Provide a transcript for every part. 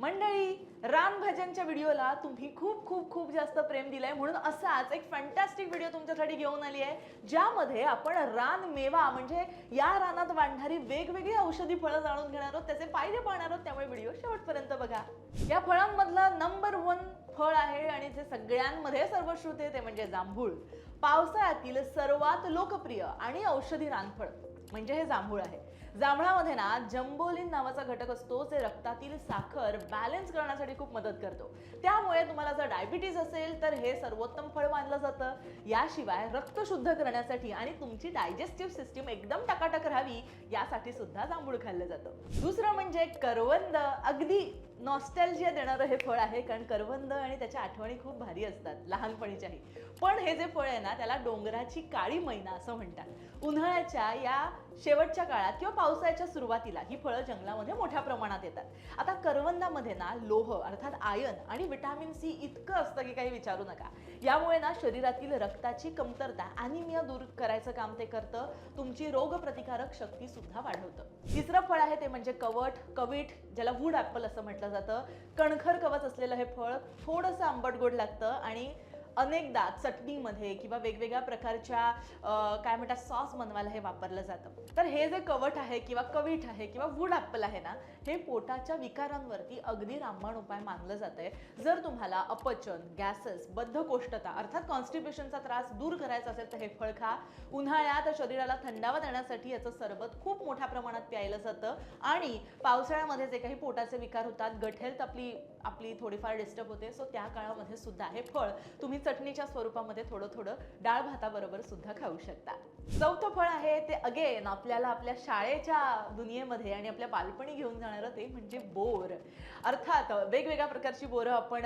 मंडळी, रानभाज्यांच्या व्हिडिओला तुम्ही खूप खूप खूप जास्त प्रेम दिलंय, म्हणून असाच एक फॅन्टॅस्टिक व्हिडिओ तुमच्यासाठी घेऊन आली आहे, ज्यामध्ये आपण रान मेवा म्हणजे या रानात वाढणारी वेगवेगळी औषधी फळं जाणून घेणार आहोत, त्याचे फायदे पाहणार आहोत. त्यामुळे व्हिडिओ शेवटपर्यंत बघा. या फळांमधलं नंबर 1 फळ आहे आणि जे सगळ्यांमध्ये सर्वश्रुत आहे ते म्हणजे जांभूळ. पावसाळ्यातील सर्वात लोकप्रिय आणि औषधी रानफळ म्हणजे हे जांभूळ आहे. जांभळामध्ये ना जंबोलिन नावाचा घटक असतो, जे रक्तातील साखर बॅलन्स करण्यासाठी खूप मदत करतो. त्यामुळे तुम्हाला जर डायबिटीज असेल तर हे सर्वोत्तम फळ मानलं जातं. याशिवाय रक्त शुद्ध करण्यासाठी आणि तुमची डायजेस्टिव्ह सिस्टीम एकदम टकाटक राहावी यासाठी सुद्धा जांभूळ खाल्लं जातं. दुसरं म्हणजे करवंद. अगदी नॉस्टॅल्जिया देणारं हे फळ आहे, कारण करवंद आणि त्याच्या आठवणी खूप भारी असतात लहानपणीच्याही. पण हे जे फळ आहे ना, त्याला डोंगराची काळी मैना असं म्हणतात. उन्हाळ्याच्या या शेवटच्या काळात किंवा पावसाळ्याच्या सुरुवातीला ही फळं जंगलामध्ये मोठ्या प्रमाणात येतात. आता करवंदामध्ये ना लोह अर्थात आयर्न आणि व्हिटॅमिन सी इतकं असतं की काही विचारू नका. यामुळे ना शरीरातील रक्ताची कमतरता ॲनिमिया दूर करायचं काम ते करतं. तुमची रोगप्रतिकारक शक्ती सुद्धा वाढवतं. तिसरं फळ आहे ते म्हणजे कवीट, ज्याला वूड ॲपल असं म्हटलं जातं. कणखर कवच असलेलं हे फळ थोडंसं आंबट गोड लागतं आणि अनेकदा चटणीमध्ये किंवा वेगवेगळ्या प्रकारच्या काय म्हणतात सॉस बनवायला हे वापरलं जातं. तर हे जे कवट आहे किंवा कवीट आहे किंवा वूड ॲपल आहे ना, हे पोटाच्या विकारांवरती अगदी रामबाण उपाय मानलं जातंय. जर तुम्हाला अपचन, गॅसेस, बद्धकोष्ठता अर्थात कॉन्स्टिपेशनचा त्रास दूर करायचा असेल तर हे फळ खा. उन्हाळ्यात शरीराला थंडावा देण्यासाठी याचं सरबत खूप मोठ्या प्रमाणात प्यायलं जातं आणि पावसाळ्यामध्ये जे काही पोटाचे विकार होतात, गट हेल्थ आपली थोडीफार डिस्टर्ब होते. सो त्या काळामध्ये सुद्धा हे फळ तुम्ही चटणीच्या स्वरूपामध्ये थोडं थोडं डाळ भाताबरोबर सुद्धा खाऊ शकता. चौथं फळ आहे ते अगेन आपल्याला आपल्या शाळेच्या दुनियेमध्ये आणि आपल्या बालपणी घेऊन जाणारं ते म्हणजे बोर. अर्थात वेगवेगळ्या प्रकारची बोरं आपण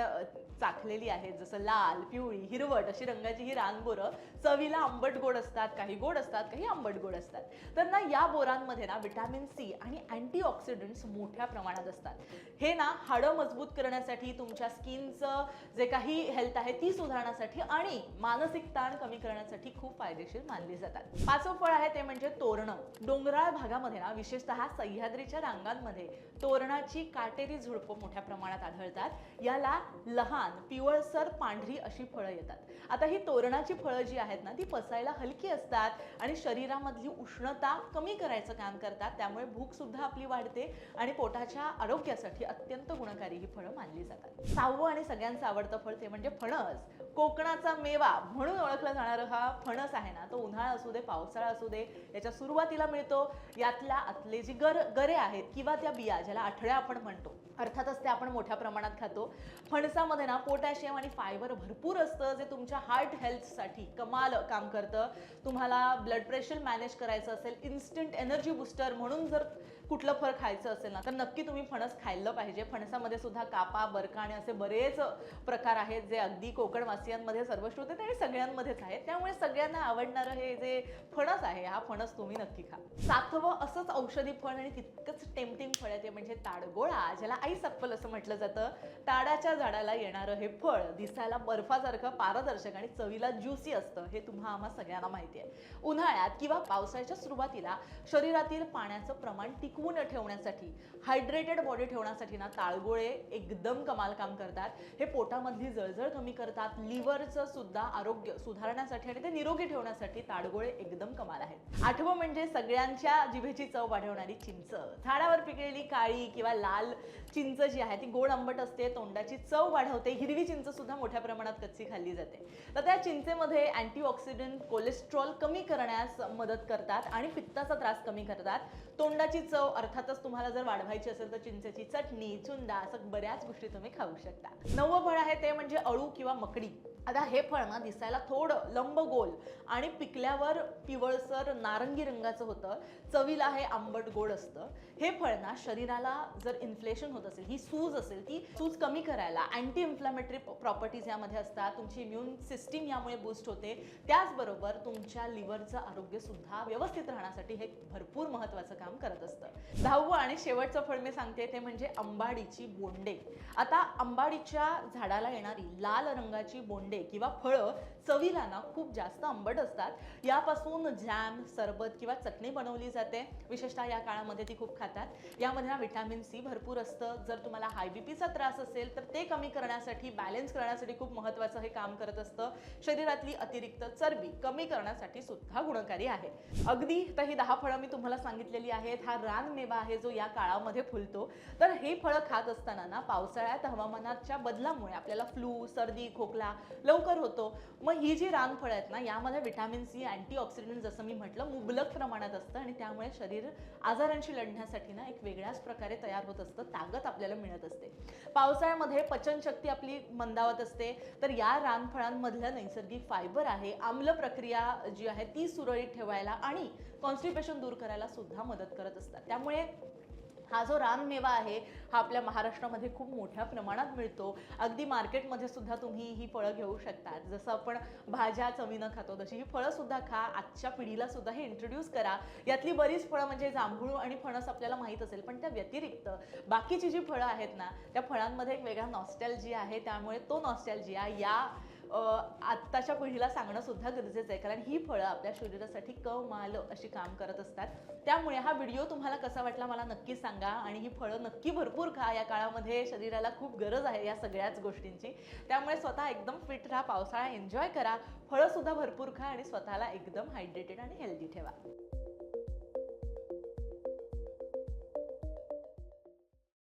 चाखलेली आहेत, जसं लाल, पिवळी, हिरवट अशी रंगाची ही रानबोरं चवीला आंबट गोड असतात, काही गोड असतात, काही आंबट गोड असतात. तर ना या बोरांमध्ये ना व्हिटॅमिन सी आणि अँटीऑक्सिडंट्स मोठ्या प्रमाणात असतात. हे ना हाडं मजबूत करण्यासाठी, तुमच्या स्किनचं जे काही हेल्थ आहे ती सुधारण्यासाठी आणि मानसिक ताण कमी करण्यासाठी खूप फायदेशीर मानली जातात. पाचवं फळ आहे ते म्हणजे तोरणं. डोंगराळ भागामध्ये ना विशेषतः सह्याद्रीच्या रांगांमध्ये तोरणाची काटेरी झुडपं मोठ्या प्रमाणात आढळतात. याला लहान पिवळसर पांढरी अशी फळं येतात. आता ही तोरणाची फळं जी आहेत ना, ती पचायला हलकी असतात आणि शरीरामधली उष्णता कमी करायचं काम करतात. त्यामुळे भूक सुद्धा आपली वाढते आणि पोटाच्या आरोग्यासाठी अत्यंत गुणकारी ही फळं मानली जातात. सहावं आणि सगळ्यांचं आवडतं फळ ते म्हणजे फणस. कोकणाचा मेवा म्हणून ओळखला जाणारा हा फणस आहे ना, तो उन्हाळा असू दे पावसाळा असू दे याच्या सुरुवातीला मिळतो. यातल्या आतले जी गरे आहेत किंवा त्या बिया ज्याला आठळ्या आपण म्हणतो, अर्थातच ते आपण मोठ्या प्रमाणात खातो. फणसामध्ये ना पोटॅशियम आणि फायबर भरपूर असतं, जे तुमच्या हार्ट हेल्थसाठी कमाल काम करतं. तुम्हाला ब्लड प्रेशर मॅनेज करायचं असेल, इन्स्टंट एनर्जी बुस्टर म्हणून जर कुठलं फळ खायचं असेल ना, तर नक्की तुम्ही फणस खाल्लं पाहिजे. फणसामध्ये सुद्धा कापा, बरकाणे असे बरेच प्रकार आहेत, जे अगदी कोकणवासियांमध्ये सर्वश्रुत आहेत आणि सगळ्यांमध्येच आहेत. त्यामुळे सगळ्यांना आवडणारं हे जे फणस आहे, हा फणस तुम्ही नक्की खा. सातवं असंच औषधी फळ आणि तितकंच टेम्पटिंग फळ आहे ते म्हणजे ताडगोळा, ज्याला आईस ॲपल असं म्हटलं जातं. ताडाच्या झाडाला येणारं हे फळ दिसायला बर्फासारखं पारदर्शक आणि चवीला ज्युसी असतं, हे तुम्हा आम्हा सगळ्यांना माहिती आहे. उन्हाळ्यात किंवा पावसाळ्याच्या सुरुवातीला शरीरातील पाण्याचं प्रमाण टिकवून ठेवण्यासाठी, हायड्रेटेड बॉडी ठेवण्यासाठी ना ताळगोळे एकदम कमाल काम करतात. हे पोटामधली जळजळ कमी करतात, लिव्हरचं सुद्धा आरोग्य सुधारण्यासाठी आणि ते निरोगी ठेवण्यासाठी ताडगोळे एकदम कमाल आहेत. आठवं म्हणजे सगळ्यांच्या जिभेची चव वाढवणारी चिंच. झाडावर पिकलेली काळी किंवा लाल चिंच जी आहे ती गोड आंबट असते, तोंडाची चव वाढवते. हिरवी चिंच सुद्धा मोठ्या प्रमाणात कच्ची खाल्ली जाते. तर त्या चिंचेमध्ये अँटीऑक्सिडंट, कोलेस्ट्रॉल कमी करण्यास मदत करतात आणि पित्ताचा त्रास कमी करतात. तोंडाची चव अर्थातच तुम्हाला जर वाढवायची असेल तर चिंचेची चटणी, चुंदा असं बऱ्याच गोष्टी तुम्ही खाऊ शकता. नववं फळ आहे ते म्हणजे अळू किंवा मकडी. आता हे फळ ना दिसायला थोडं लंबगोल आणि पिकल्यावर पिवळसर नारंगी रंगाचं होतं. चवीला हे आंबट गोड असतं. हे फळ ना शरीराला जर इन्फ्लेशन होत असेल, ही सूज असेल, ती सूज कमी करायला अँटी इन्फ्लॅमेटरी प्रॉपर्टीज यामध्ये असतात. तुमची इम्युन सिस्टीम यामुळे बूस्ट होते. त्याचबरोबर तुमच्या लिव्हरचं आरोग्य सुद्धा व्यवस्थित राहण्यासाठी हे भरपूर महत्त्वाचं काम करत असतं. 10वं आणि शेवटचं फळ मी सांगते ते म्हणजे अंबाडीची बोंडे. आता अंबाडीच्या झाडाला येणारी लाल रंगाची बोंडे किंवा फळं चवीला ना खूप जास्त आंबट असतात. यापासून जॅम, सरबत किंवा चटणी बनवली जाते. विशेषतः या काळामध्ये ती खूप खातात. यामध्ये ना व्हिटॅमिन सी भरपूर असतं. जर तुम्हाला हाय बीपीचा त्रास असेल तर ते कमी करण्यासाठी, बॅलन्स करण्यासाठी खूप महत्त्वाचं हे काम करत असतं. शरीरातली अतिरिक्त चरबी कमी करण्यासाठी सुद्धा गुणकारी आहे. अगदी तर ही 10 फळं मी तुम्हाला सांगितलेली आहेत. हा रानमेवा आहे जो या काळामध्ये फुलतो. तर हे फळं खात असताना ना पावसाळ्यात हवामानाच्या बदलामुळे आपल्याला फ्लू, सर्दी, खोकला लवकर होतो. मग ही जी रानफळं आहेत ना यामध्ये व्हिटॅमिन सी, अँटीऑक्सिडंट जसं मी म्हटलं मुबलक प्रमाणात असतं आणि त्यामुळे शरीर आजारांशी लढण्यासाठी ना एक वेगळ्याच प्रकारे तयार होत असतं. ताकद आपल्याला मिळत असते. पावसाळ्यामध्ये पचनशक्ती आपली मंदावत असते. तर या रानफळांमधलं नैसर्गिक फायबर आहे आम्ल प्रक्रिया जी आहे ती सुरळीत ठेवायला आणि कॉन्स्टिपेशन दूर करायला सुद्धा मदत करत असतात. त्यामुळे हा जो रानमेवा आहे हा आपल्या महाराष्ट्रामध्ये खूप मोठ्या प्रमाणात मिळतो. अगदी मार्केटमध्ये सुद्धा तुम्ही ही फळं घेऊ शकतात. जसं आपण भाज्या चवीनं खातो तशी ही फळं सुद्धा खा. आजच्या पिढीला सुद्धा हे इंट्रोड्यूस करा. यातली बरीच फळं म्हणजे जांभूळ आणि फणस आपल्याला माहीत असेल, पण त्या व्यतिरिक्त बाकीची जी फळं आहेत ना त्या फळांमध्ये एक वेगळा नॉस्टॅल्जिया आहे. त्यामुळे तो नॉस्टॅल्जिया या आत्ताच्या पिढीला सांगणं सुद्धा गरजेचं आहे, कारण ही फळं आपल्या शरीरासाठी कमाल अशी काम करत असतात. त्यामुळे हा व्हिडिओ तुम्हाला कसा वाटला मला नक्की सांगा आणि ही फळं नक्की भरपूर खा. या काळामध्ये शरीराला खूप गरज आहे या सगळ्याच गोष्टींची. त्यामुळे स्वतः एकदम फिट राहा, पावसाळा एन्जॉय करा, फळं सुद्धा भरपूर खा आणि स्वतःला एकदम हायड्रेटेड आणि हेल्दी ठेवा.